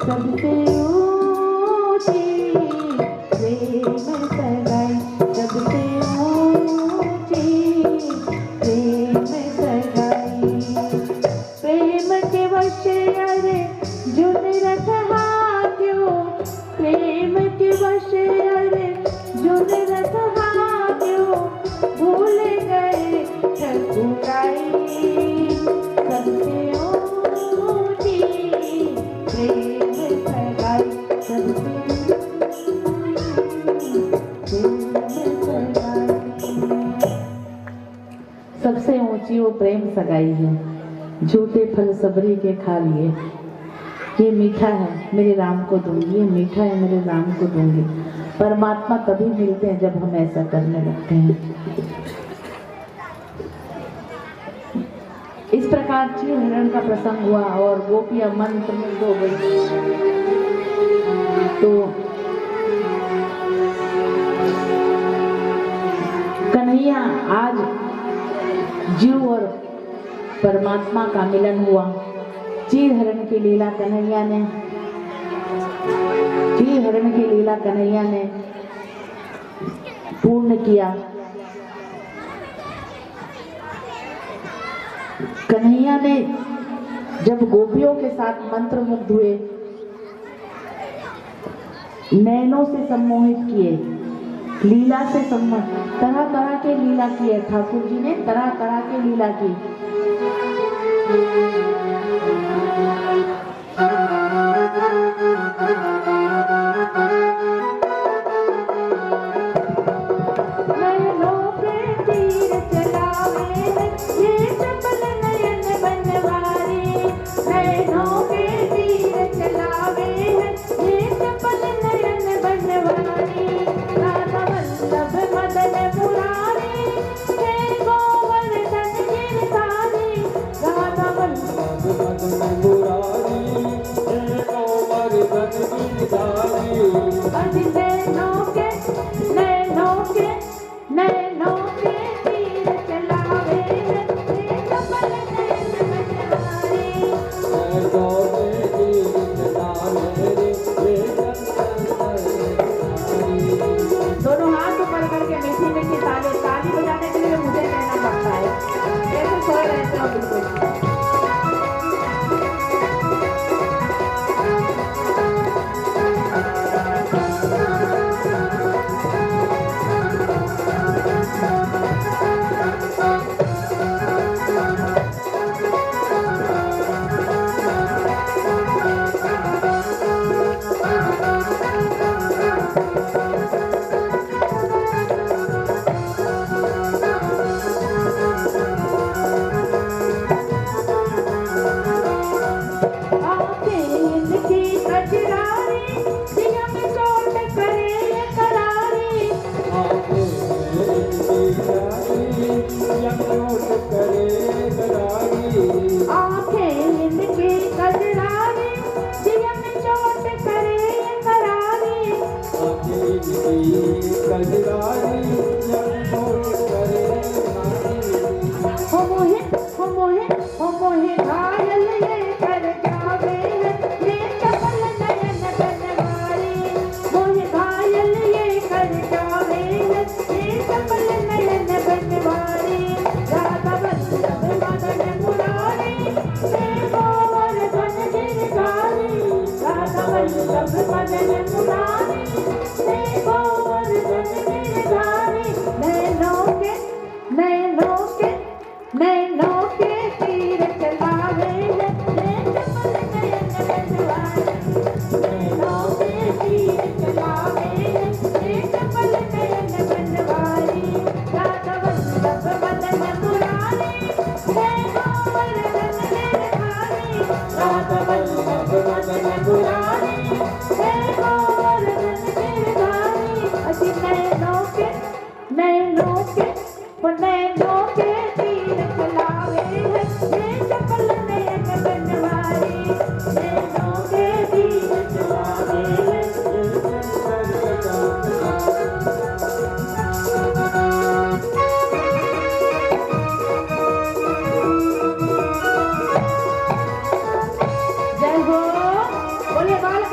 सबसे ऊंची प्रेम सगाई, सबसे ऊंची प्रेम सगाई। प्रेम के वश अरे जुन रहा क्यों, प्रेम के वश अरे जुन रहा क्यों, भूल गए ठकुराई। सबसे ऊंची प्रेम सगाई, सबसे सबसे ऊंची वो प्रेम सगाई है। झूठे फल सबरी के खा लिए, ये मीठा है मेरे राम को दूंगी, ये मीठा है मेरे राम को दूंगी। परमात्मा तभी मिलते हैं जब हम ऐसा करने लगते हैं। इस प्रकार चीर हरण का प्रसंग हुआ और गोपियां मंत्र मुग्ध हो गई। तो कन्हैया आज जीव और परमात्मा का मिलन हुआ। चीर हरण की लीला कन्हैया ने, चीर हरण की लीला कन्हैया ने पूर्ण किया। कन्हैया ने जब गोपियों के साथ मंत्र मुग्ध हुए, नैनों से सम्मोहित किए, लीला से सम्मोहित, तरह तरह के लीला किए। ठाकुर जी ने तरह तरह के लीला की।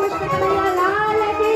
कृष्ण कन्हैया लाल की।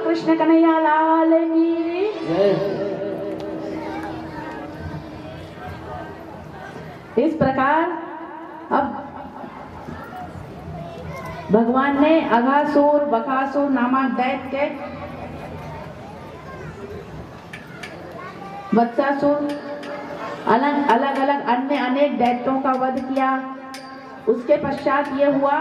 कृष्ण कन्हैया लाल की। इस प्रकार अब भगवान ने अघासुर बकासुर नामक दैत्य, वत्सासुर, अलग अलग अन्य अनेक दैत्यों का वध किया। उसके पश्चात ये हुआ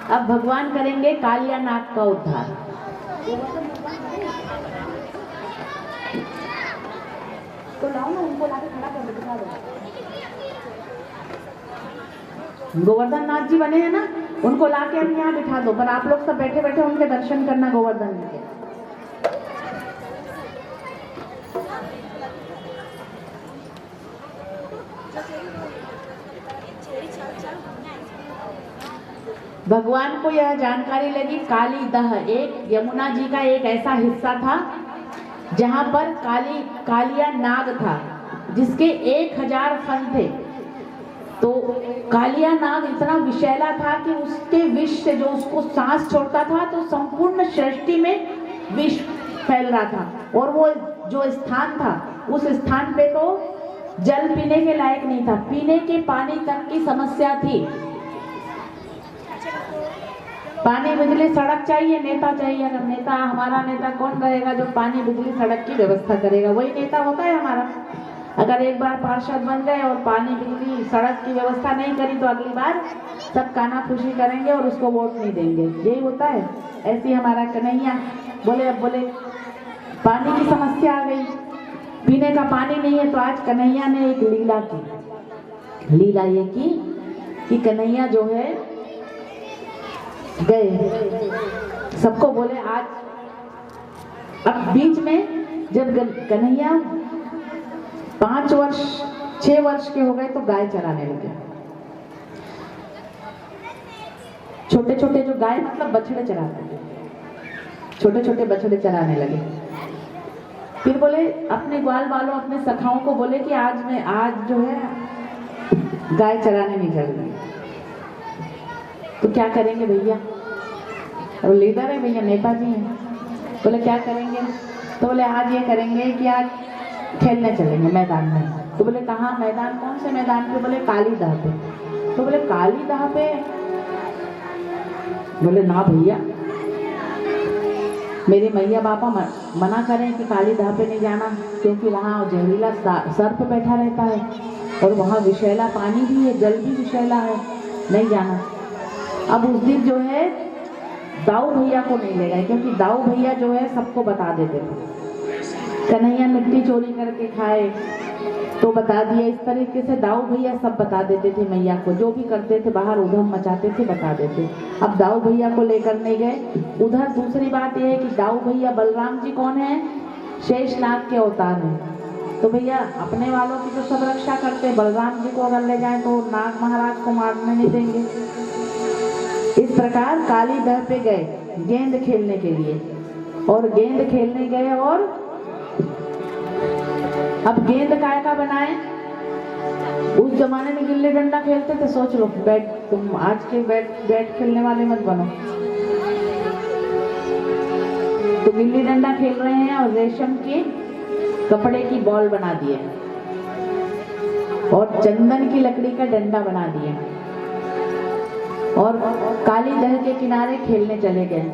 अब भगवान करेंगे कालिया नाग का उद्धार। तो लाओ ना, उनको लाके खड़ा कर दिखा दो। गोवर्धन नाथ जी बने हैं ना, उनको लाके हम यहाँ बिठा दो, पर आप लोग सब बैठे बैठे उनके दर्शन करना गोवर्धन के। भगवान को यह जानकारी लगी काली दह एक यमुना जी का एक ऐसा हिस्सा था जहां पर कालिया नाग था जिसके 1000 फन थे। तो कालिया नाग इतना विषैला था कि उसके विष से जो उसको सांस छोड़ता था तो संपूर्ण सृष्टि में विष फैल रहा था। और वो जो स्थान था उस स्थान पे तो जल पीने के लायक नहीं था, पीने के पानी तक की समस्या थी। पानी बिजली सड़क चाहिए, नेता चाहिए। अगर नेता, हमारा नेता कौन रहेगा जो पानी बिजली सड़क की व्यवस्था करेगा? वही नेता होता है हमारा। अगर एक बार पार्षद बन गए और पानी बिजली सड़क की व्यवस्था नहीं करी तो अगली बार सब कानाफूसी करेंगे और उसको वोट नहीं देंगे। यही होता है। ऐसी हमारा कन्हैया बोले, अब बोले पानी की समस्या आ गई, पीने का पानी नहीं है। तो आज कन्हैया ने एक लीला की। लीला ये की कि कन्हैया जो है गए, सबको बोले आज। अब बीच में जब कन्हैया 5 वर्ष 6 वर्ष के हो गए तो गाय चराने लगे। छोटे छोटे जो गाय मतलब बछड़े चराते थे, छोटे छोटे बछड़े चराने लगे। फिर बोले अपने ग्वाल वालों, अपने सखाओं को बोले कि आज जो है गाय चराने नहीं चल रही, तो क्या करेंगे भैया? और लीडर है भैया, नेताजी हैं। बोले क्या करेंगे? तो बोले आज ये करेंगे कि आज खेलने चलेंगे मैदान में। तो बोले कहाँ मैदान? कौन से मैदान पे? बोले काली दह पे। तो बोले काली दह पे? बोले ना भैया, मेरे मैया बापा मना करें कि काली दह पे नहीं जाना, क्योंकि वहाँ जहरीला सर्प बैठा रहता है और वहाँ विषैला पानी भी है, जल भी विषैला है, नहीं जाना। अब उस दिन जो है दाऊ भैया को नहीं ले गए, क्योंकि दाऊ भैया जो है सबको बता देते थे। कन्हैया मिट्टी चोरी करके खाए तो बता दिया। इस तरीके से दाऊ भैया सब बता देते थे मैया को, जो भी करते थे बाहर उधम मचाते थे बता देते। अब दाऊ भैया को लेकर नहीं गए। उधर दूसरी बात यह है कि दाऊ भैया बलराम जी कौन है? शेषनाग के अवतार हैं। तो भैया अपने वालों की तो सब रक्षा करते, बलराम जी को अगर ले जाए तो नाग महाराज को मारने नहीं देंगे। इस प्रकार काली दह पे गए गेंद खेलने के लिए, और गेंद खेलने गए। और अब गेंद काय का बनाए? उस जमाने में गिल्ली डंडा खेलते थे। सोच लो, बैट, तुम आज के बैट खेलने वाले मत बनो। तो गिल्ली डंडा खेल रहे हैं और रेशम के कपड़े की बॉल बना दिए और चंदन की लकड़ी का डंडा बना दिए और काली दह के किनारे खेलने चले गए।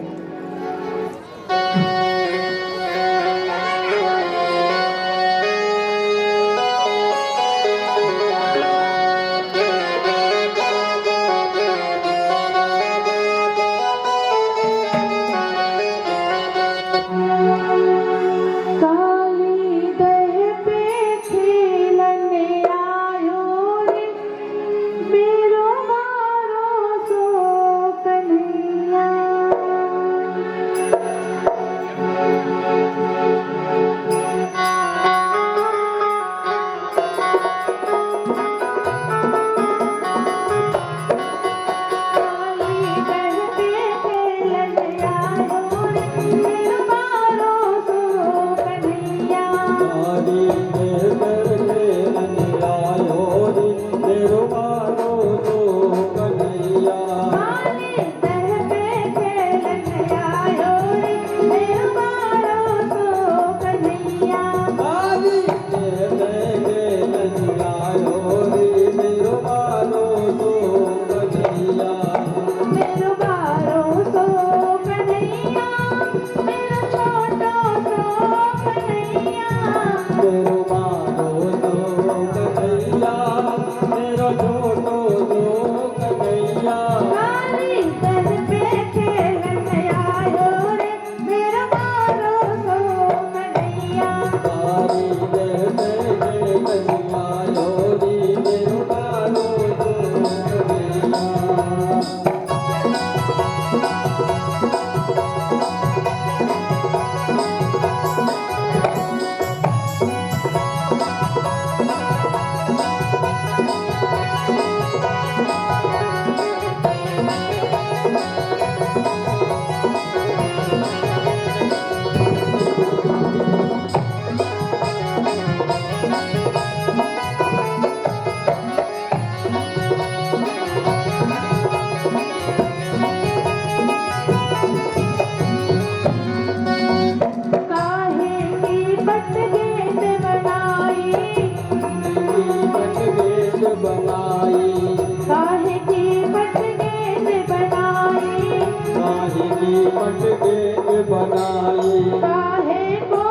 की पट गेंद बनाई। काहे को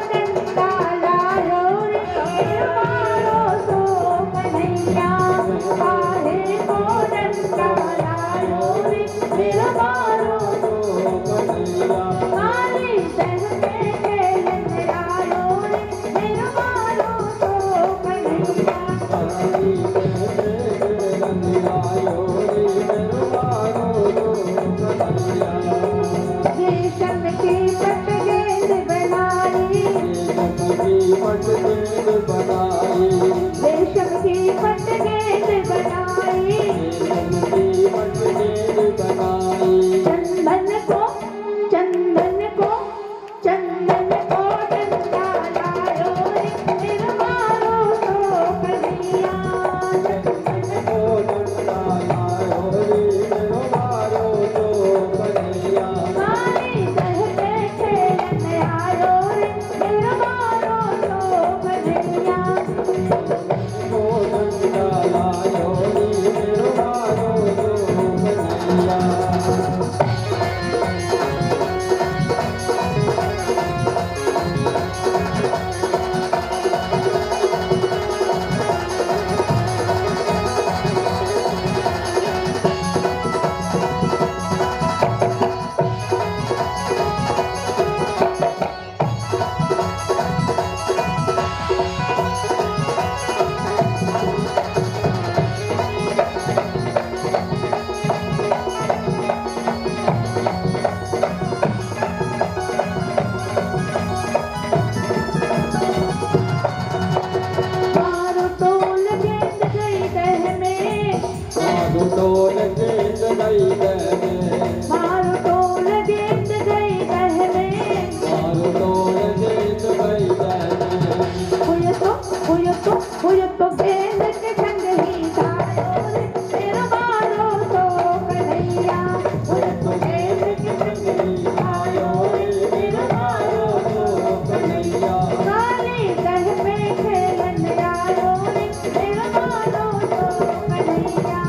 डंडा लायो रे मारो तो कन्हैया। काहे को डंडा लायो रे मारो तो कन्हैया। काली दह में खेलन आयो रे मारो तो कन्हैया। काली दह में खेलन आयो रे मारो तो कन्हैया। रेशम की पट गेंद बनाई। पट गेंद बनाई। रेशम की पट गेंद बनाई। पट गेंद बनाई। चंदन को डंडा लायो रे मारो तो कन्हैया। चंदन को डंडा लायो रे मारो तो कन्हैया। काली दह में खेलन आयो रे मारो तो कन्हैया। को डंडा लायो रे मारो तो कन्हैया। मारो तोल गेंद गई दह में। मारो तोल गेंद गई दह में। मारो तोल गेंद गई दह में। मारो तोल गेंद गई दह में। हुयो तो गेंद के संग ही धारो रे मारो तो कन्हैया। हुयो तो गेंद के संग ही धारो रे मारो तो कन्हैया। काली दह में खेलन आयो रे मारो तो कन्हैया।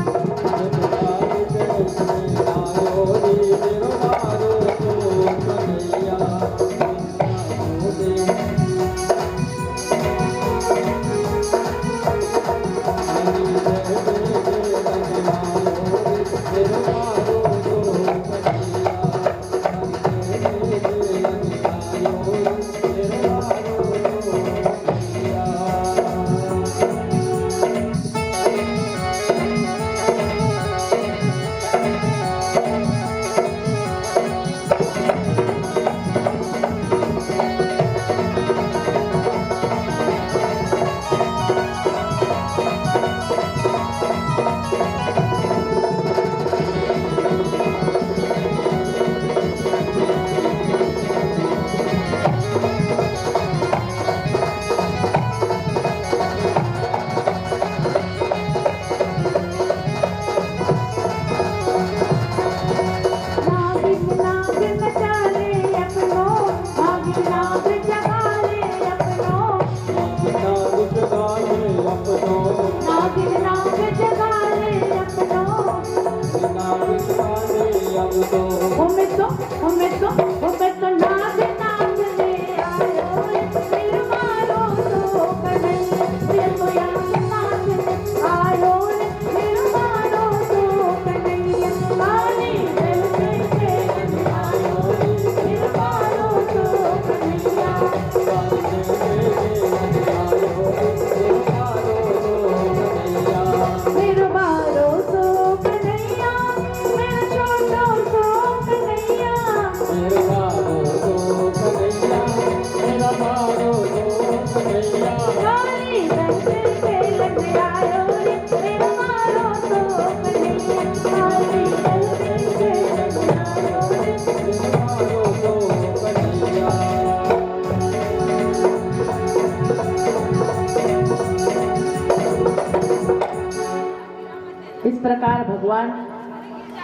इस प्रकार भगवान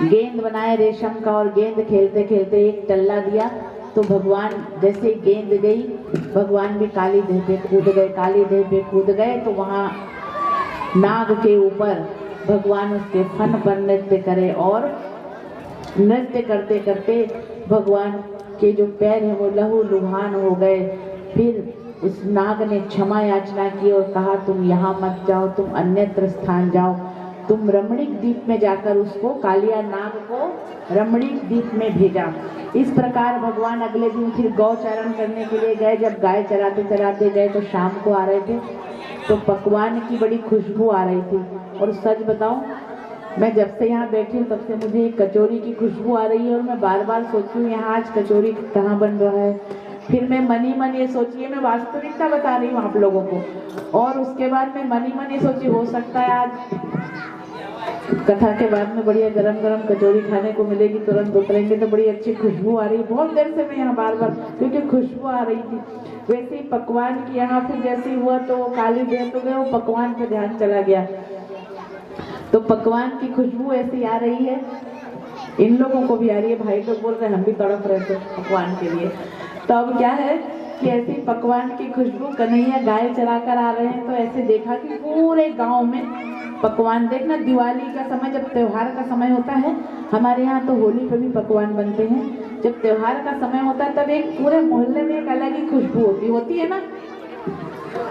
गेंद बनाए रेशम का और गेंद खेलते खेलते एक टल्ला दिया तो भगवान जैसे गेंद गई भगवान भी काली देह पे कूद गए। काली देह पे कूद गए तो वहां नाग के ऊपर भगवान उसके फन पर नृत्य करे और नृत्य करते करते भगवान के जो पैर हैं वो लहू लुहान हो गए। फिर उस नाग ने क्षमा याचना की और कहा तुम यहाँ मत जाओ, तुम अन्यत्र स्थान जाओ। तुम रमणीक द्वीप में जाकर उसको, कालिया नाग को रमणीक द्वीप में भेजा। इस प्रकार भगवान अगले दिन फिर गौचरण करने के लिए गए। जब गाय चराते चराते गए तो शाम को आ रहे थे तो पकवान की बड़ी खुशबू आ रही थी। और सच बताऊं, मैं जब से यहाँ बैठी हूँ तब से मुझे एक कचौरी की खुशबू आ रही है और मैं बार बार सोचती हूँ यहाँ आज कचौरी कहाँ बन रहा है। फिर मैं मनी मन ये सोचिए, मैं वास्तविकता बता रही हूँ आप लोगों को। और उसके बाद मैं मनी मन ये सोची हो सकता है आज कथा के बाद में बढ़िया गरम गरम कचौरी खाने को मिलेगी, तुरंत उतरेंगे तो बड़ी अच्छी खुशबू आ रही है। बहुत देर से मैं यहाँ बार बार क्योंकि खुशबू आ रही थी। वैसे ही पकवान की यहाँ फिर जैसे हुआ तो काली देर तो गए, वो पकवान पे ध्यान चला गया तो पकवान की खुशबू ऐसी आ रही है, इन लोगों को भी आ रही है। भाई लोग बोल रहे हम भी तड़प रहे थे पकवान के लिए। तो अब क्या है कि ऐसी पकवान की खुशबू, कन्हैया गाय चराकर आ रहे हैं तो ऐसे देखा कि पूरे गांव में पकवान। देखना दिवाली का समय, जब त्योहार का समय होता है, हमारे यहाँ तो होली पे भी पकवान बनते हैं। जब त्योहार का समय होता है तब एक पूरे मोहल्ले में एक अलग ही खुशबू होती है ना।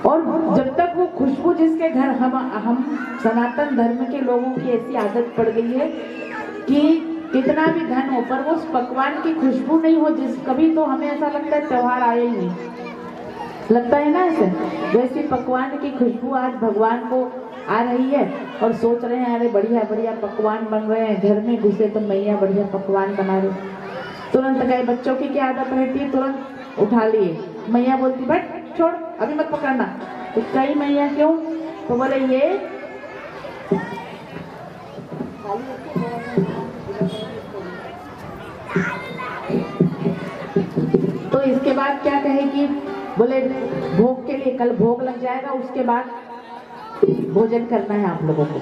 और जब तक वो खुशबू जिसके घर, हम सनातन धर्म के लोगों की ऐसी आदत पड़ गई है कि कितना भी धन हो पर वो उस पकवान की खुशबू नहीं हो जिस कभी, तो हमें ऐसा लगता है त्योहार आया ही नहीं, लगता है ना ऐसे। वैसे पकवान की खुशबू आज भगवान को आ रही है और सोच रहे हैं अरे बढ़िया बढ़िया पकवान बन रहे हैं। घर में घुसे तो मैया बढ़िया पकवान बना रही। तुरंत गए, बच्चों की क्या आदत रहती है, तुरंत उठा लिए। मैया बोलती बट छोड़ अभी मत पकड़ना। तो कई मैया क्यों, तो बोले ये तो इसके बाद क्या कहेगी, बोले भोग के लिए कल भोग लग जाएगा, उसके बाद भोजन करना है आप लोगों को।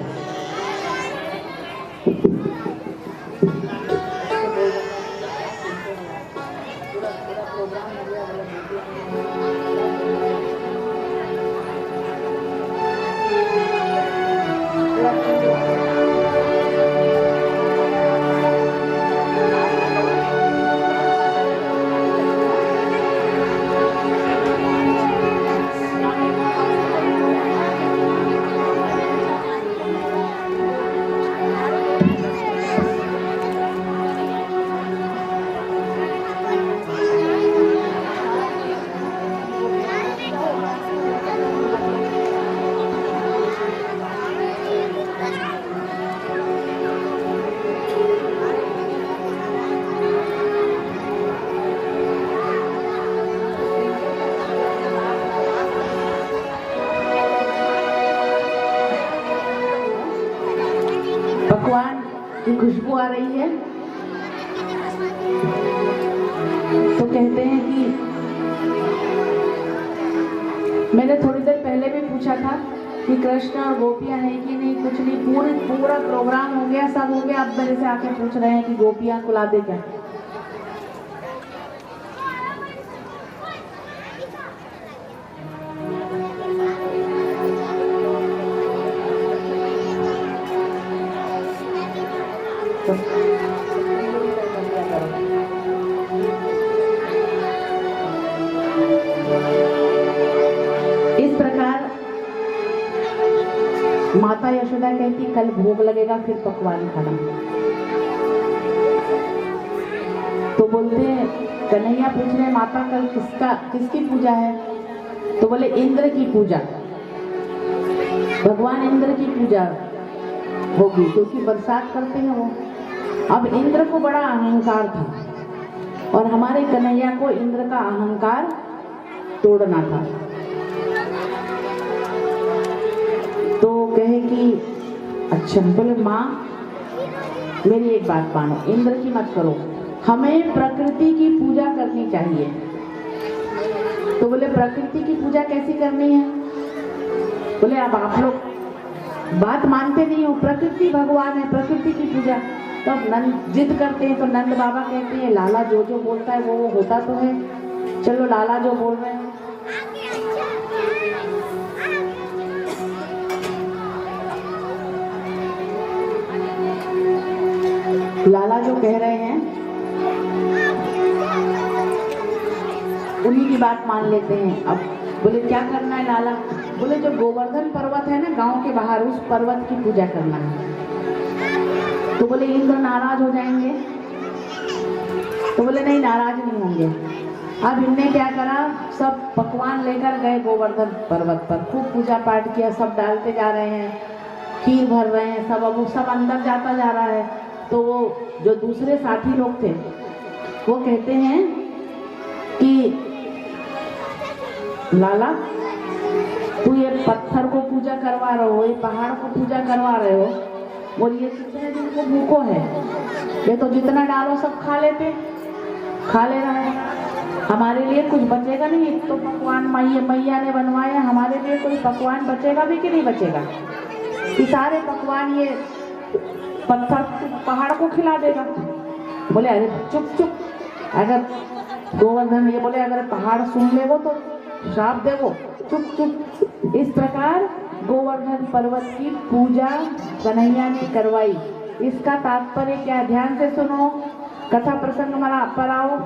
पकवान की खुशबू आ रही है तो कहते हैं कि मैंने थोड़ी देर पहले भी पूछा था कि कृष्ण और गोपियां हैं कि नहीं, कुछ नहीं, पूरा प्रोग्राम हो गया, सब हो गया। अब मेरे से आके पूछ रहे हैं कि गोपियां को ला दे क्या। इस प्रकार माता यशोदा कहती कल भोग लगेगा फिर पकवान खाना। तो बोलते हैं, कन्हैया पूछ रहे माता कल किसकी पूजा है, तो बोले इंद्र की पूजा, भगवान इंद्र की पूजा होगी क्योंकि बरसात करते हैं वो। अब इंद्र को बड़ा अहंकार था और हमारे कन्हैया को इंद्र का अहंकार तोड़ना था। तो कहे कि अच्छा, बोले माँ मेरी एक बात मानो, इंद्र की मत करो, हमें प्रकृति की पूजा करनी चाहिए। तो बोले प्रकृति की पूजा कैसी करनी है, बोले अब आप लोग बात मानते नहीं हो, प्रकृति भगवान है, प्रकृति की पूजा। तब नंद जिद करते हैं तो नंद बाबा कहते हैं लाला जो जो बोलता है वो होता तो है, चलो लाला जो बोल रहे हैं। लाला जो कह रहे हैं उन्हीं की बात मान लेते हैं। अब बोले क्या करना है लाला? बोले जो गोवर्धन पर्वत है ना गांव के बाहर, उस पर्वत की पूजा करना है। तो बोले इंद्र नाराज हो जाएंगे? तो बोले नहीं, नाराज नहीं होंगे। अब इनने क्या करा, सब पकवान लेकर गए गोवर्धन पर्वत पर, खूब पूजा पाठ किया, सब डालते जा रहे हैं, खीर भर रहे हैं सब। अब वो सब अंदर जाता जा रहा है। तो वो जो दूसरे साथी लोग थे वो कहते हैं कि लाला तू ये पत्थर को पूजा करवा रहे हो, ये पहाड़ को पूजा करवा रहे हो, बोलिए कितने दिन को भूखो है, ये तो जितना डालो सब खा ले रहा है, हमारे लिए कुछ बचेगा नहीं। एक तो पकवान मैया ने बनवाए, हमारे लिए कोई पकवान बचेगा भी कि नहीं बचेगा? ये सारे पकवान ये पत्थर पहाड़ को खिला देगा। बोले अरे चुप चुप, अगर गोवर्धन ये बोले अगर पहाड़ सुन ले वो तो श्राप दे वो, चुप चुप। इस प्रकार गोवर्धन पर्वत की पूजा कन्हैया ने करवाई। इसका तात्पर्य क्या? ध्यान से सुनो, कथा प्रसंग हमारा पर आओ।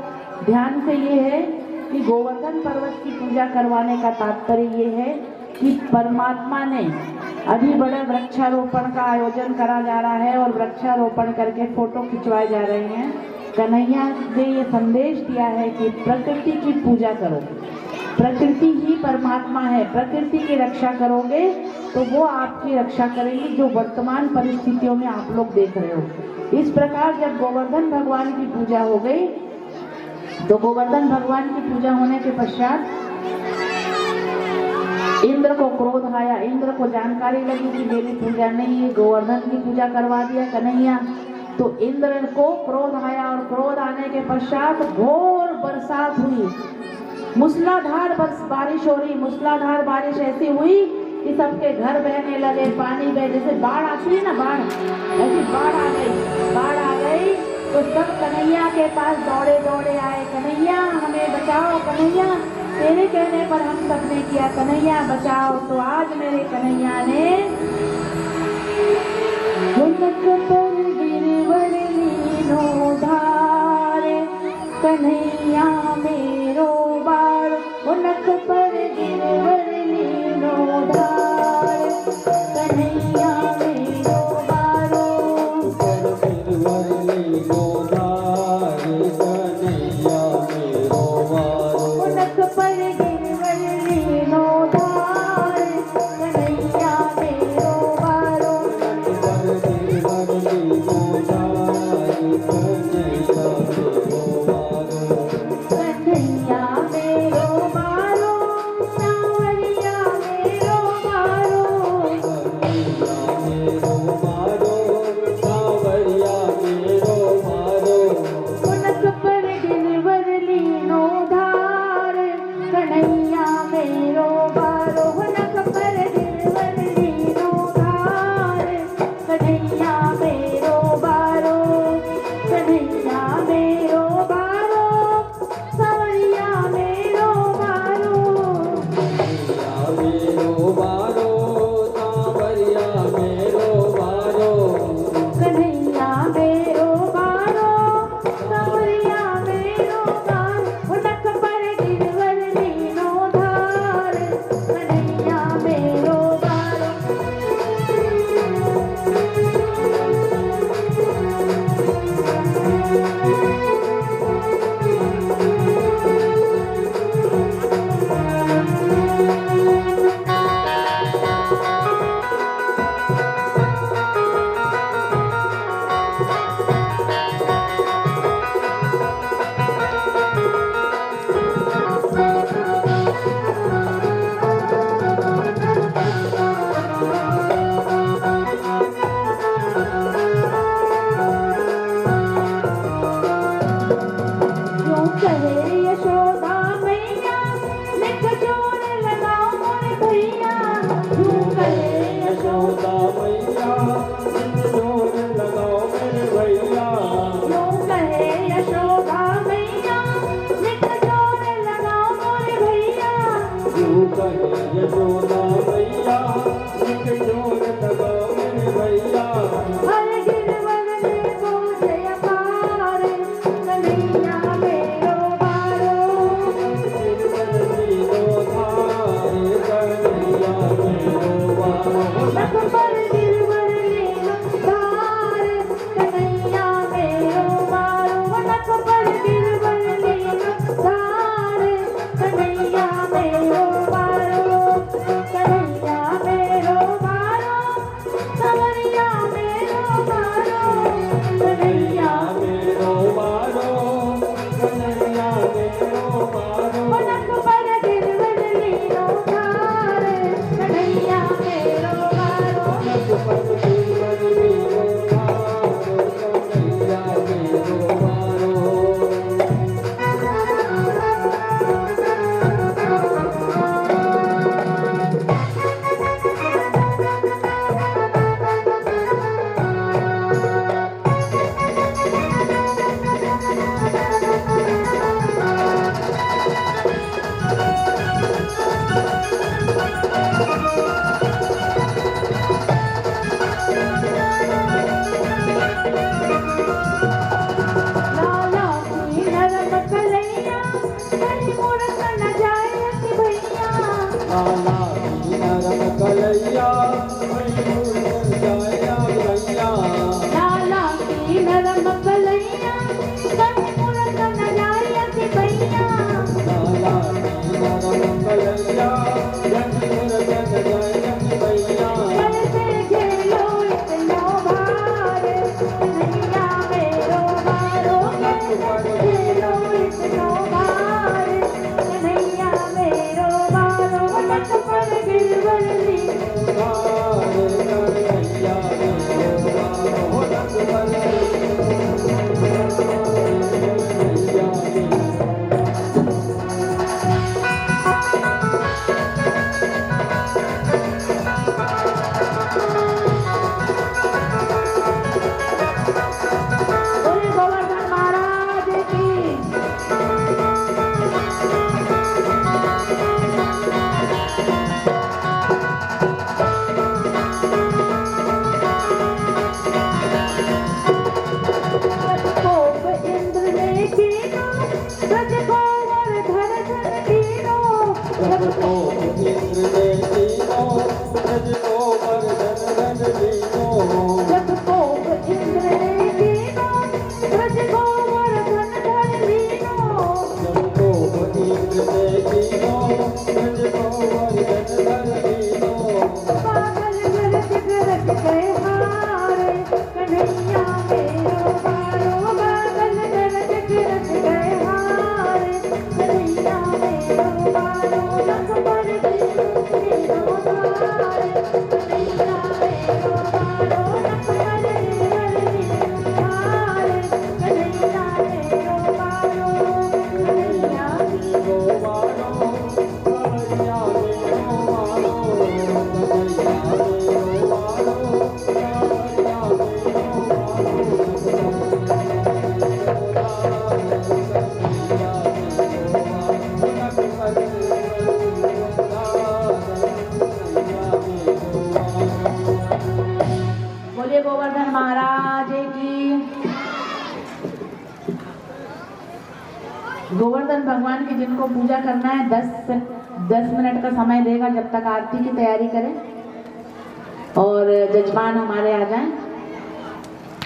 ध्यान से ये है कि गोवर्धन पर्वत की पूजा करवाने का तात्पर्य ये है कि परमात्मा ने अभी बड़े वृक्षारोपण का आयोजन करा जा रहा है और वृक्षारोपण करके फोटो खिंचवाए जा रहे हैं। कन्हैया ने ये संदेश दिया है कि प्रकृति की पूजा करो, प्रकृति ही परमात्मा है, प्रकृति की रक्षा करोगे तो वो आपकी रक्षा करेगी, जो वर्तमान परिस्थितियों में आप लोग देख रहे हो। इस प्रकार जब गोवर्धन भगवान की पूजा हो गई तो गोवर्धन भगवान की पूजा होने के पश्चात इंद्र को क्रोध आया। इंद्र को जानकारी लगी कि मेरी पूजा नहीं है, गोवर्धन की पूजा करवा दिया कन्हैया। तो इंद्र को क्रोध आया और क्रोध आने के पश्चात घोर बरसात हुई, मूसलाधार बारिश हो रही। मूसलाधार बारिश ऐसी हुई कि सबके घर बहने लगे, पानी बह, जैसे बाढ़ आती है ना, बाढ़, ऐसी बाढ़ आ गई। बाढ़ आ गई तो सब कन्हैया के पास दौड़े दौड़े आए, कन्हैया हमें बचाओ, कन्हैया तेरे कहने पर हम सबने किया, कन्हैया बचाओ। तो आज मेरे कन्हैया ने धारे कन्हैया मेरो बार, उनक पर गिरवर लीनो धार, कन्हैया मेरो बारो पर गिरवर लीनो धारे, कन्हैया मेरो बारो। उनक पर गिरवर लीनो धार, कन्हैया मेरो बारो। पर गिरवर कन्हैया मेरो मारो खेलो इतनो भार कन्हैया मेरो मारो नट पर गिरवली बोले गोवर्धन महाराज की कोप इंद्र ने कीनो ब्रज को वर्धन धन कीनो जब को इंद्र ने दीनो ब्रज को वर्धन धन दीनो जब कोप इंद्र ने कीनो ब्रज को वर्धन धन लीनो जब को इंद्र ने दीनो ब्रज को वर्धन धन दीनो पागल गरज गरज गए हारे कन्हैया मेरो मारो पागल गरज गरज गए हारे कन्हैया मेरो मारो नख पर गिरो धारे कन्हैया मेरो मारो नख पर गिरो धारे कन्हैया मेरो मारो कन्हैया को मानो कन्हैया मेरो मानो कन्हैया मेरो मानो कन्हैया बोलिए गोवर्धन महाराज की। गोवर्धन भगवान की जिनको पूजा करना है 10 मिनट का समय देगा जब तक आरती की तैयारी करें और जजमान हमारे आ जाएं।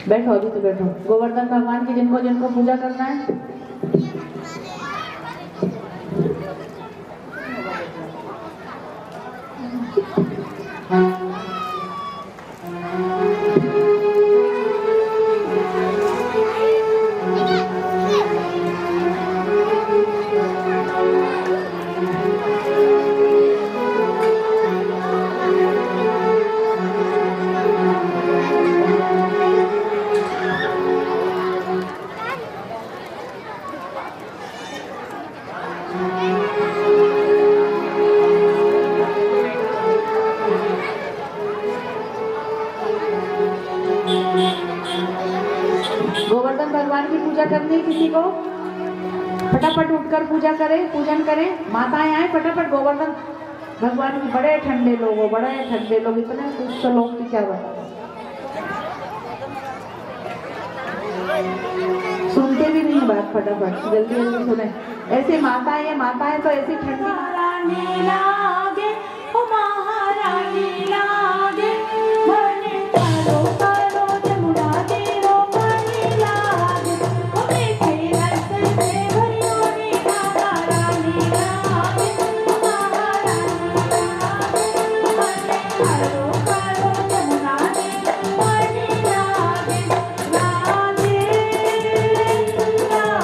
बैठो अभी तो बैठो। गोवर्धन भगवान की जिनको जिनको पूजा करना है गोवर्धन भगवान की पूजा करनी है किसी को फटाफट उठकर पूजा करें, पूजन करें। माताएं आए फटाफट। गोवर्धन भगवान की बड़े ठंडे लोग हो, बड़े ठंडे लोग, इतने दुष्ट लोग की क्या बात। सुनते भी नहीं बात, फटाफट जल्दी जल्दी सुने। ऐसी माताएं तो ऐसी ठंडी महारानी लागे, ओ महारानी लागे, मने करो करो जमुना तेरो पानी लागे, ओ मीठे रस में भरियोनी महारानी लागे, ओ महारानी लागे, मने करो करो जमुना तेरो पानी लागे, लागे लागे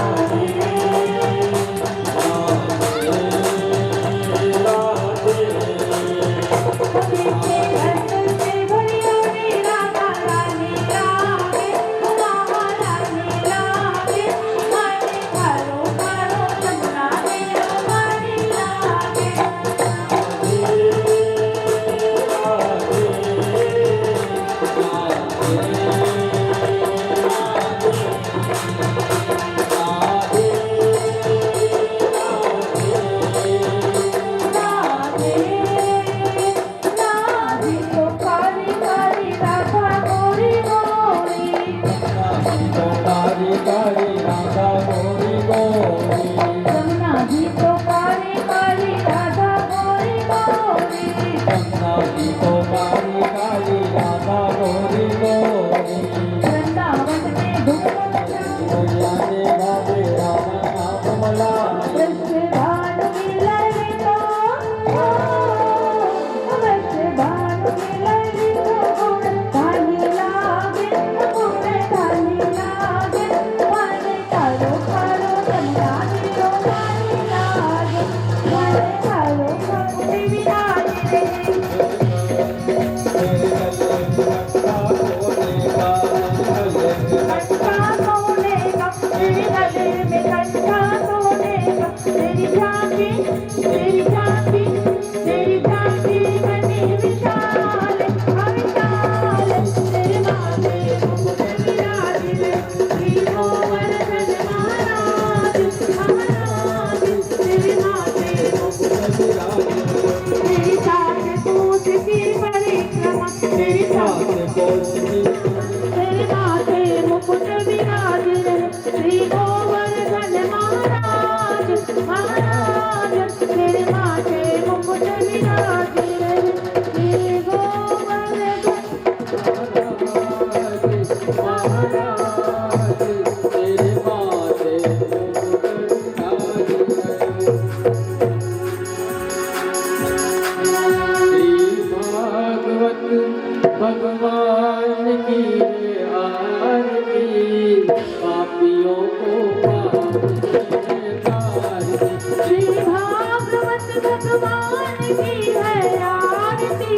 श्री भागवत भगवान की है आरती,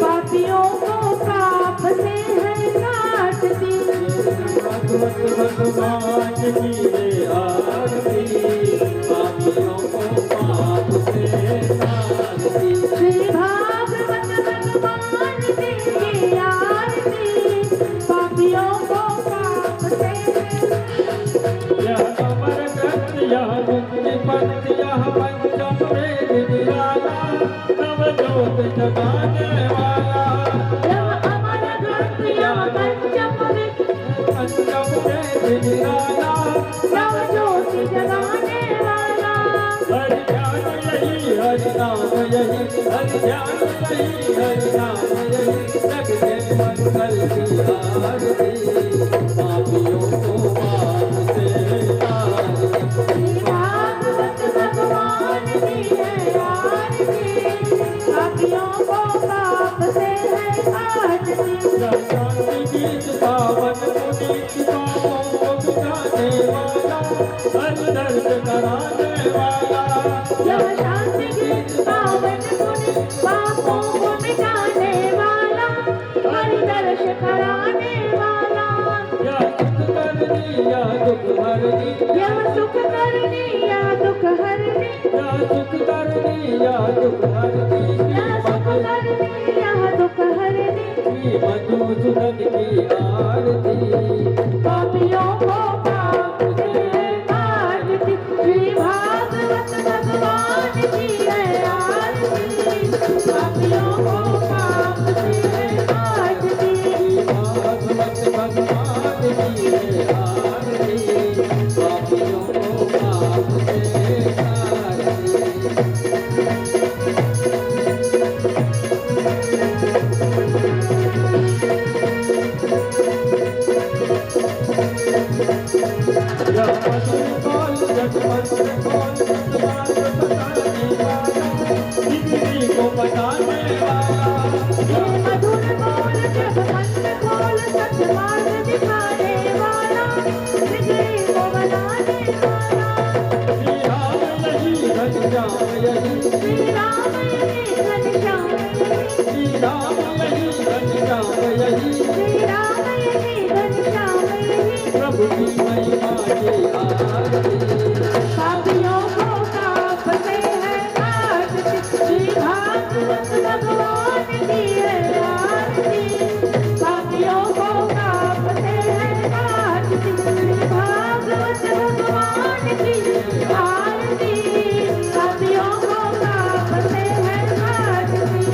पापियों को पाप से है काटती। भागवत भगवान की है आरती, पापियों को पाप से काटती। श्री भागवत भगवान की आरती, पापियों को पाप से। यह अमर ग्रंथ, यह मुक्ति पंथ, यह पंचम वेद निराला, नव ज्योत जगाने वाला। यह अमर ग्रंथ, यह पंचम वेद निराला, नव ज्योति जगाने वाला। हरि ध्यान यही, हरि नाम यही, हरि ध्यान यही, हरि नाम यही, जगते मंगल की आरती, पापियों को पाप से तारती। श्री भागवत भगवान की है आरती, पापियों को पाप से है काटती। शांति गीत पावन पुनीत, पापों को मिटाने वाला, हर दर्द कराने वाला। यह शांति गीत पावन पुनीत, पापों को मिटाने वाला, हरि दर्श कराने वाला। या सुख करनी, या दुख हरनी, यह सुख करनी या दुख हरनी, या सुख करनी, या दुख हरनी। यह सुख करनी या दुख हरनी, श्री मधुसूदन की आरती, पापियों को पाप से काटती। श्री भागवत भगवान की है आरती, पापियों को पाप से काटती। भागवत भगवान की है आरती, पापियों को पाप से प्रभु की महिमा की आरती, पापियों को पाप से है काटती। श्री भागवत भगवान की है आरती, पापियों को पाप से है काटती। श्री भागवत भगवान की आरती, पापियों को पाप से है काटती।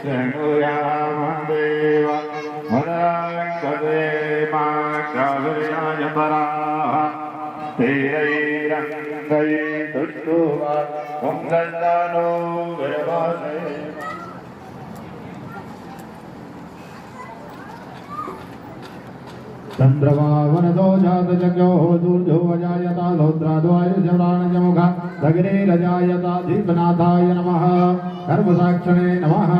शृणुयाम देव मदङ्गदेमाश्रयाजपराः तेरैरङ्गैस्तुष्टुवा पुङ्गन्दानो विरभासे। चन्द्रमा वनदो जातजज्ञो दूर्धो अजायता रौद्राद्वायुजवराणजमुखा दग्नेरजायता दीपनाथाय नमः कर्मसाक्षिणे नमः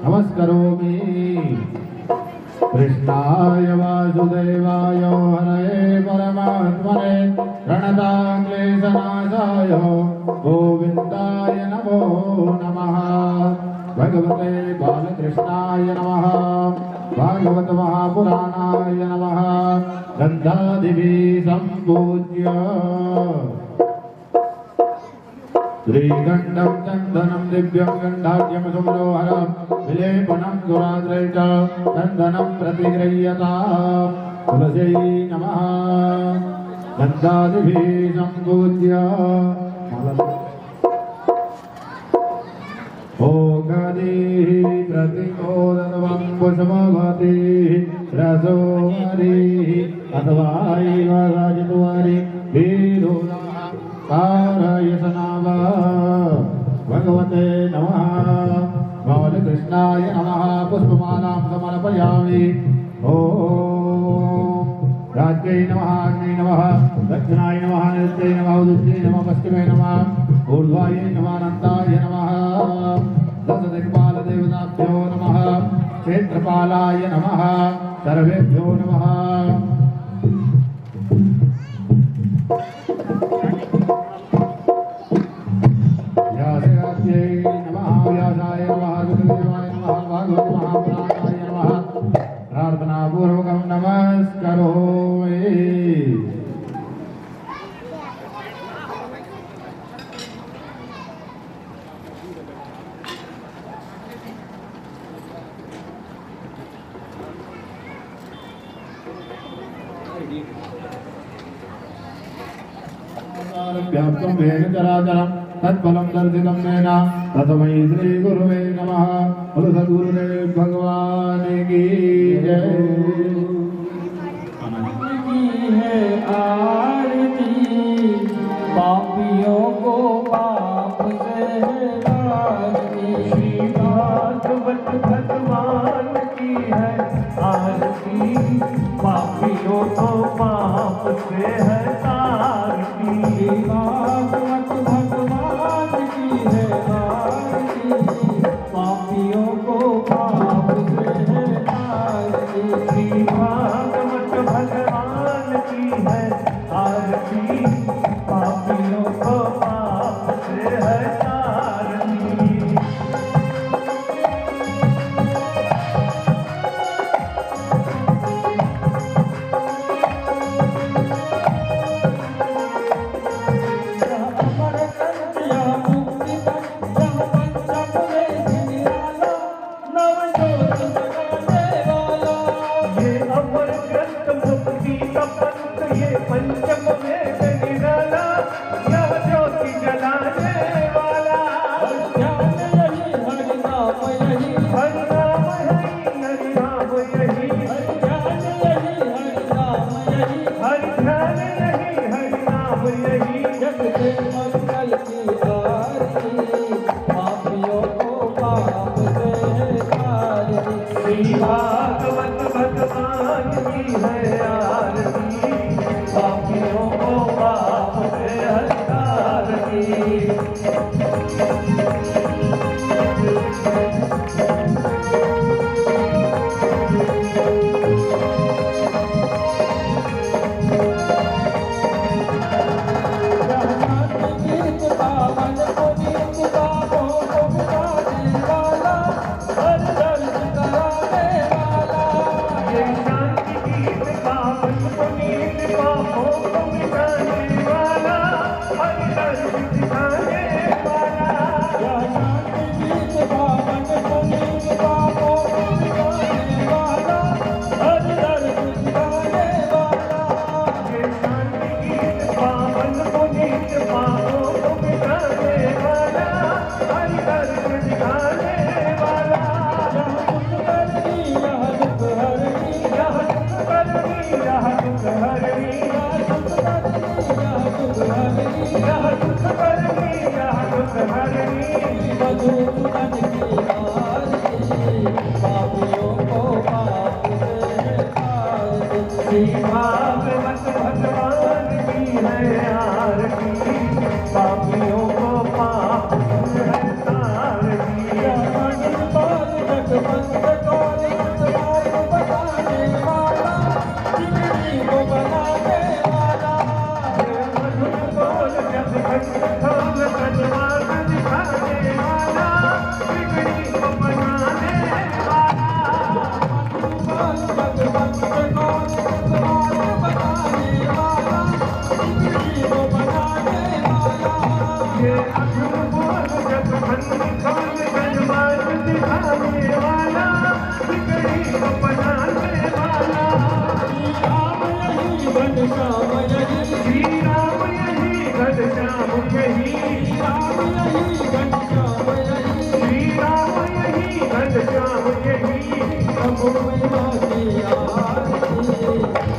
नमस्करोमि। कृष्णाय वासुदेवाय हरये परमात्मने प्रणताक्लेशनाशाय गोविन्दाय नमो नमः। भगवते बालकृष्णाय नमः। भागवत महापुराणाय नमः। गन्धादिभिः सम्पूज्य श्रीगण्डं चन्दनं दिव्यं गन्धाढ्यं सुमनोहरं विलेपनं सुराद्रैः चन्दनं प्रतिगृह्यता तुलस्यै नमः। गन्धादिभिः सम्पूज्य भोगदीः प्रतिमोदनं पुष्पवतीः रसोहरीः अथवा एव राजकुमारी वीरोदाः कारयसनाव। भगवते नमः। बालकृष्णाय नमः। पुष्पमालां समर्पयामि। ॐ राज्ञै नमः। अग्नै नमः। दक्षिणाय नमः। नृत्यै नमः। उदित्यै नमः। पश्चिमे नमः। ऊर्ध्वायै नमः। अनन्ताय नमः। दशदिक्पालदेवताभ्यो नमः। क्षेत्रपालाय नमः सर्वेभ्यो नमः व्यासराज्यै नमः व्यासाय नमः गुरुदेवाय नमः भागवत महापुराणाय नमः प्रार्थना पूर्वकं नमस्करोमि व्याप्तं वेग चराचरं तत्फलं दर्शितं येन तस्मै श्री गुरुवे नमः। बोलो सद्गुरुदेव भगवान की जय। है आरती पापियों को पाप से तारती। श्री भागवत भगवान की है आरती पापियों को पाप से है तारती। श्री भागवत भगवान की है आरती पापियों को पाप से है तारती। श्री भागवत भगवान की है आरती पापियों को पाप से है तारती। अमर कंटिया मुक्ति तक जब पंचम में निराला नवजोत जगाने वाला। ये अमर ग्रंथ मुक्ति का पंथ ये पंचम में निराला नवज्योति जलाने वाला। ध्यान यही हरि नाम यही हरि नाम यही हरि नाम यही हरि ध्यान यही हरि नाम यही हरि ध्यान यही हरि नाम यही। जग से मंगल की आरती पापियों को पाप से तारती। श्री भागवत भगवान की है आरती पापियों को पाप से तारती। गीत पावन पुनीत पापों को मिटाने वाला हर दर्द कराने वाला। ये शांति गीत पावन पुनीत पापों को मिटाने वाला हर दर्द दिखाने वाला। यह शांति गीत पावन पुनीत पापों को मिटाने वाला हर दर्द दिखाने वाला। ये शांति गीत पावन पुनीत पापों को मिटाने वाला हर दर्द दिखाने वाला। यह दुख हरनी यह दुख हरनी यह दुख हरनी यह दुख हरनी यह दुख हरनी यह दुख हरनी यह दुख हरनी। मधुसूदन की आरती पापियों को पाप से तारती। श्री भागवत भगवान की है आरती पापियों को पाप से तारती। मन बात जगवंत को नित मार्ग बताने वाला जिंदगी को बनाने वाला। मधुर बोल जगवंत को सन्मार्ग दिखाने वाला जिंदगी को बनाने वाला। मधुर बोल जगवंत को नित मार्ग बताने वाला जिंदगी को बनाने वाला। ये अधुर बोल जगवंत को सन्मार्ग दिखाने वाला जिंदगी को बनाने वाला। श्री राम यही घनश्याम यही श्री राम यही घनश्याम यही श्री राम यही घनश्याम यही। प्रभु महिमा की आरती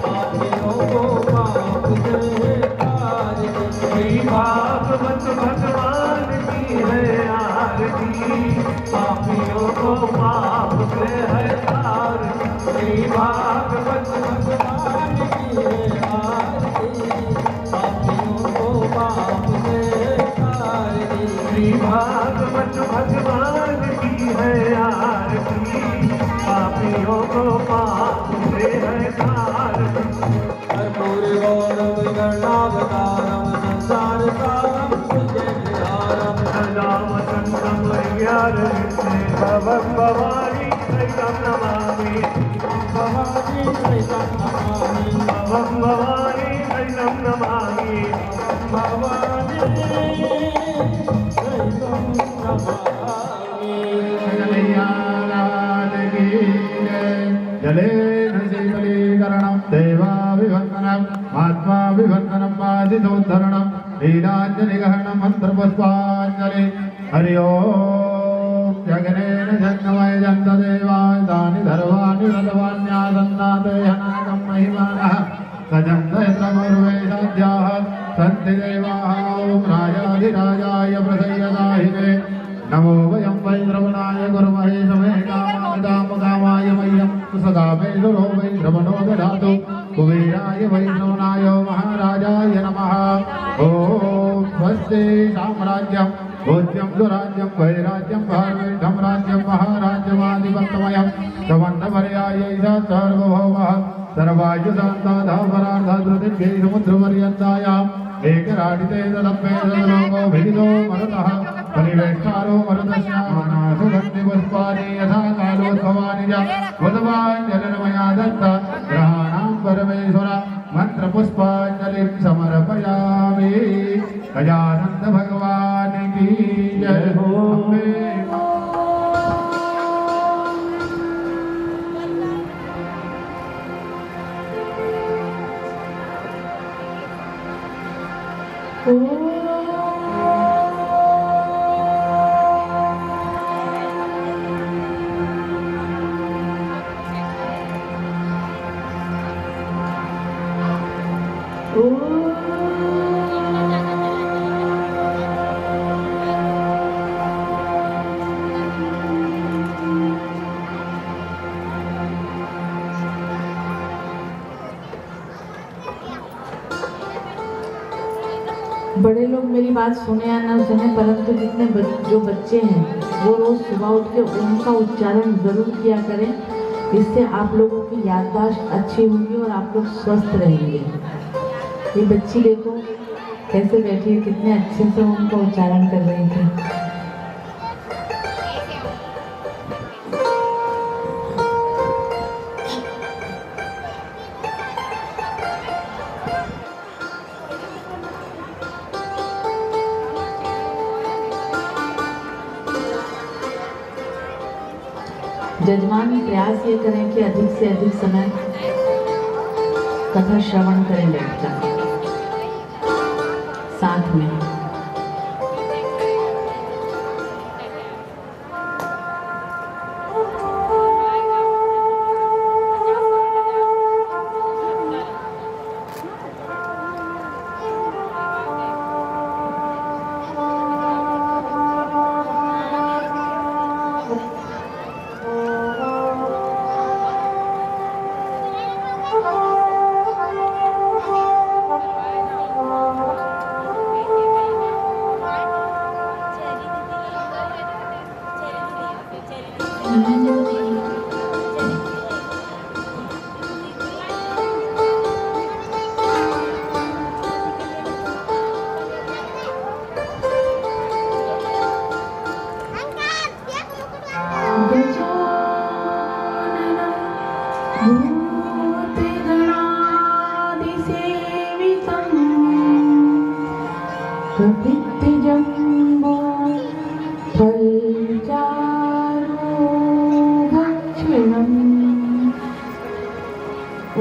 पापियों को पाप से तारती। श्री भागवत भगवान की है आरती पापियों को पाप से है तारती। श्री भागवत भगवान की है आरती पापियों को पाप से तारती। श्री भागवत भगवान की है आरती प्राणियों को पाते हैं सारम। कर्पूर गौरव गणावतारम संसार सारम पूज्य विहारम। सदा वसंतम हरियारविंदे भवं भवानी सहितं नमामि। भवानी सहितं नमामि। भवं भवानी सहितं नमामि। भवानी सहितं नमामि। जले शीतलीकरणं देवाभिवन्दनं आत्माभिवन्दनं वासितोद्धरणं लीलाञ्जलिगहनं मन्त्रपुष्पाञ्जलि। हरि ओम् जगनेन जन्मय जन्तदेवाय तानि सर्वाणि रथवान्यासन्नाथयनाकं महिमानः सजन्तयत्रमर्वे साध्याः सन्ति देवाः। ॐ राजाधिराजाय प्रसय्यदाहिने नमो वयं वै श्रवणाय गुरुमहे समे कामाय मह्यं सदा वै सुरो वै श्रवणो ददातु। कुबेराय वै सोनाय महाराजाय नमः। ॐ स्वस्ति साम्राज्यं भोज्यं सुराज्यं वैराज्यं भारवेशं राज्यं महाराज्यमाधिपत्यमयं समन्वपर्यायै सार्वभौमः सर्वायुधान्ताधापरार्धधृतिभ्यै समुद्रपर्यन्तायाम् एकराडिते तदप्येतलोको भिदितो मरुतः परिवेष्टारो मरुतस्यामनासुगन्धिपुष्पाणि यथा कालोद्भवानि च बुधवाञ्जलिर्मया दत्त ग्रहाणां परमेश्वर मन्त्रपुष्पाञ्जलिं समर्पयामि। गजानन्द भगवान् की जय हो। बड़े लोग मेरी बात सुने या ना सुने, परंतु जो बच्चे हैं वो रोज सुबह उठ के उनका उच्चारण जरूर किया करें। इससे आप लोगों की याददाश्त अच्छी होगी और आप लोग स्वस्थ रहेंगे। ये बच्ची देखो कैसे बैठी है, कितने अच्छे से उनका उच्चारण कर रही थी। जजमान प्रयास ये करें कि अधिक से अधिक समय कथा श्रवण करें बैठकर साथ में। जम्बो फलचारो भक्षणम्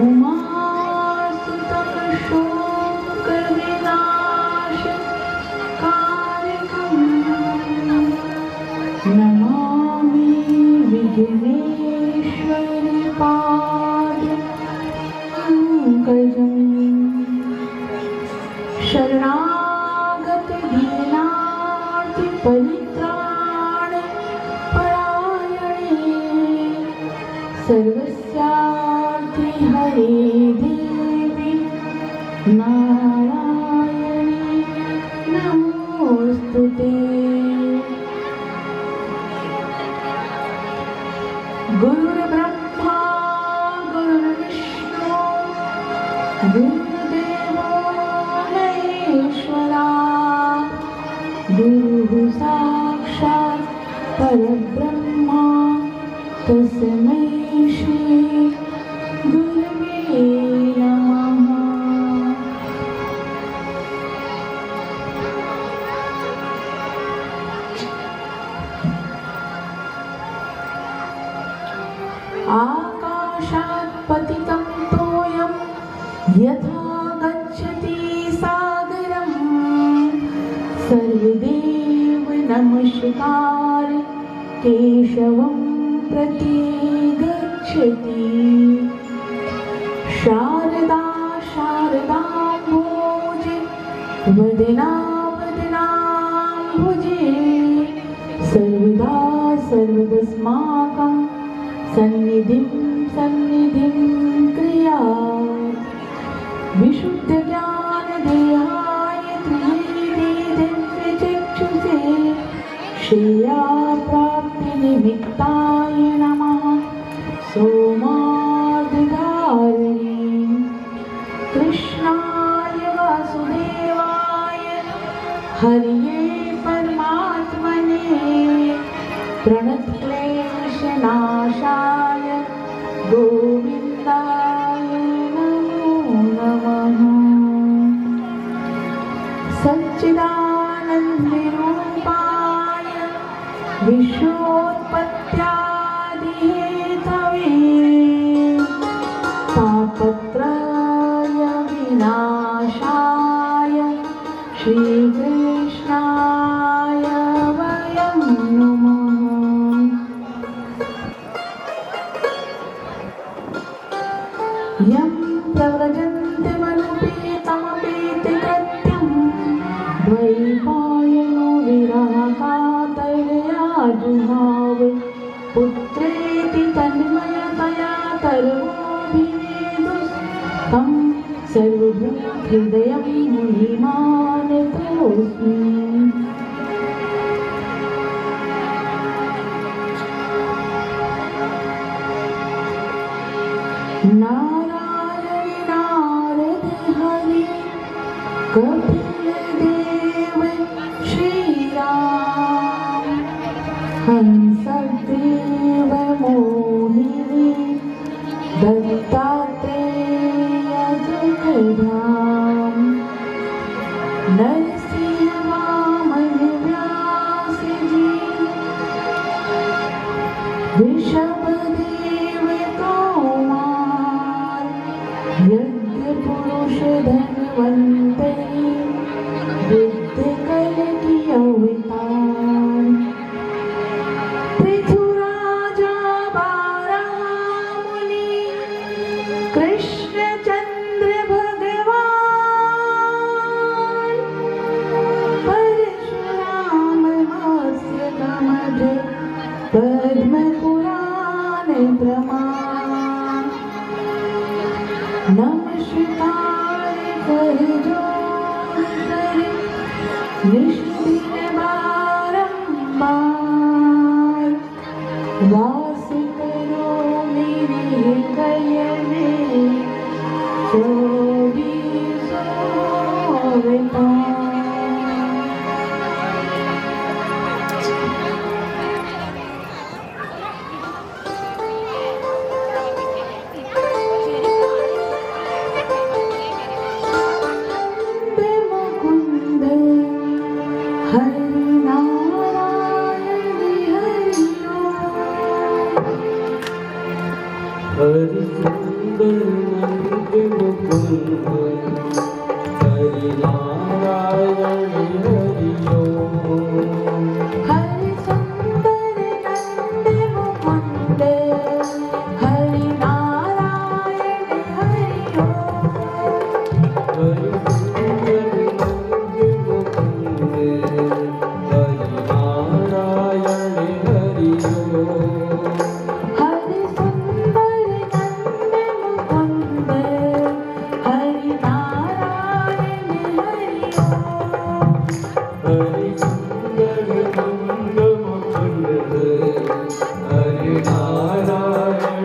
उमासुतं शोकविनाशकारकम् नमामि विघ्नेश्वरपादपङ्कजम् शरणागत दीनार्ति परित्राण परायणे सर्वस्यार्थे हरे देवी नारायणी नमोस्तुते। गुरुर्ब्रह्मा गुरुर्ब्रह्मा गुरुर्विष्णु गुरुदेवो महेश्वरा गुरुः साक्षात् परब्रह्मा तस्मै श्री गुरवे नमः। आकाशात् पतितं तोयं यथा गच्छति सागरं सर्वदेव नमस्कार केशवं प्रति गच्छति। शारदा शारदाम्भोजे वदना वदनाम्भुजे सर्वदा सर्वदस्माकं सन्निधिं सन्निधिं क्रिया। विशुद्धज्ञानदेहाय दिव्यचक्षुषे श्रेयाप्राप्तिनिमित्ताय नमः। सोमार्धधारिणे कृष्णाय वासुदेवाय हरिये परमात्मने प्रणतक्लेशनाशाय गोविन्दाय नमो नमः। सच्चिदानन्दरूपाय विश्वोत्पत्त्यादिहेतवे तापत्रय विनाशाय श्रीकृष्णाय वयं नमः। यं प्रव्रजन्त्यमनुपेतमपेति कृत्यं द्वैपायनो विरहकातर्या जुहाव पुत्रेति तन्मयतया तर्वोऽभिनेदुस्तं सर्वभूतहृदयं मुनिमानतोऽस्मि। नारायण नारद हरि कपिल देव श्रीराम हंसदेव मोहिनी दत्तात्रेय जगधाम नरसिंह वामन व्यास जी ऋषभदेव तोमार यज्ञ पुरुष धनवंतरी विद्य कल की अवतार पृथुराजा बारामुनि कृष्णचंद्र भगवान परशुराम हास्य कमज पद्म पुराण प्रमाण नमस्कार कर जोर करे निष्ठिन बारंबार वास करो मेरे हृदय में चौबीसों अवतार। मुकुंद हरि नारायण हरि हरि सुंदर नंद मुकुंद हरि नारायण हरि हरि सुंदर नंद मुकुंद हरि नारायण हरि हरि सुंदर नंद मुकुंद हरि नारायण हरि हरि सुंदर नंद मुकुंद हरि नारायण हरि हरि सुंदर नंद Mukund Hari Narayan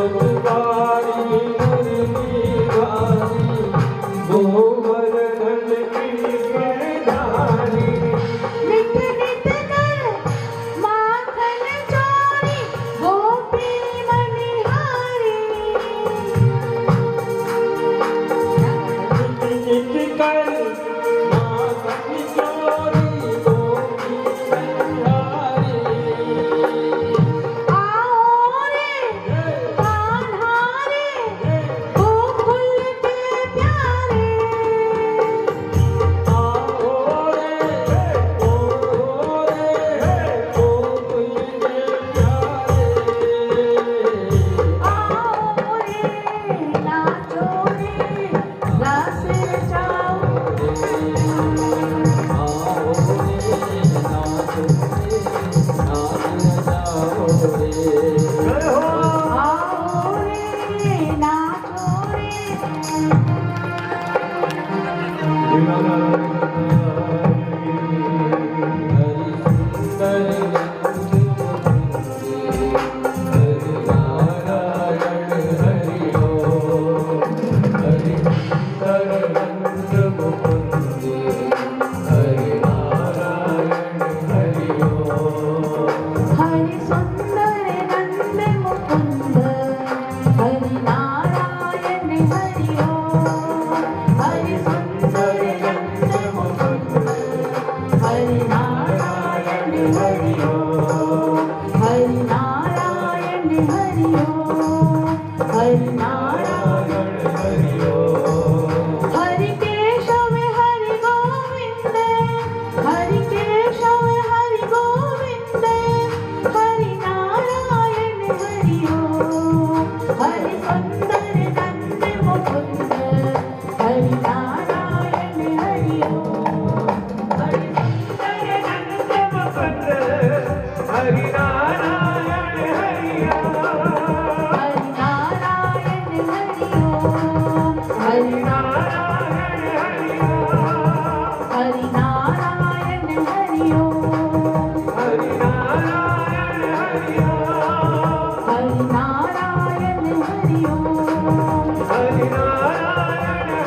Hare Rama,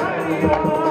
Hare Rama.